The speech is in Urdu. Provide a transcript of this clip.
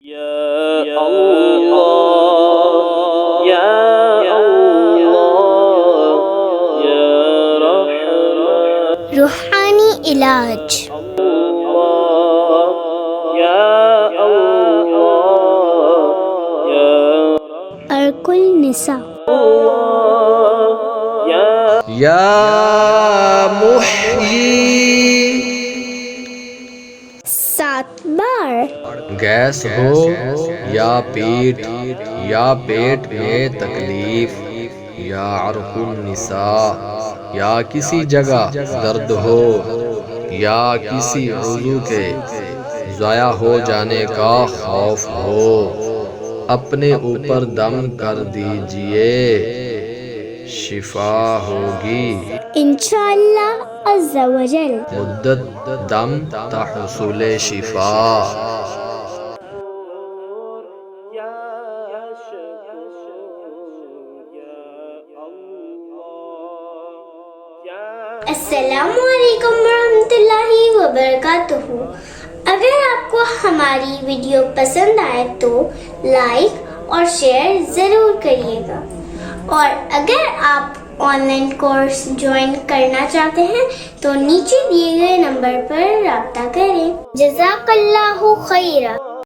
یا اللہ یا اللہ یا رحمان روحانی علاج یا اللہ یا ارق النساء یا محیی 7 بار گیس ہو یا پیٹ میں تکلیف یا عرق النساء یا کسی جگہ درد ہو یا کسی عضو کے ضائع ہو جانے کا خوف ہو اپنے اوپر دم کر دیجئے شفا ہوگی انشاءاللہ عز و جل۔ مدت دم تحصل شفا۔ السلام علیکم ورحمۃ اللہ وبرکاتہ۔ اگر آپ کو ہماری ویڈیو پسند آئے تو لائک اور شیئر ضرور کریے گا، اور اگر آپ آن لائن کورس جوائن کرنا چاہتے ہیں تو نیچے دیے گئے نمبر پر رابطہ کریں۔ جزاک اللہ خیرہ۔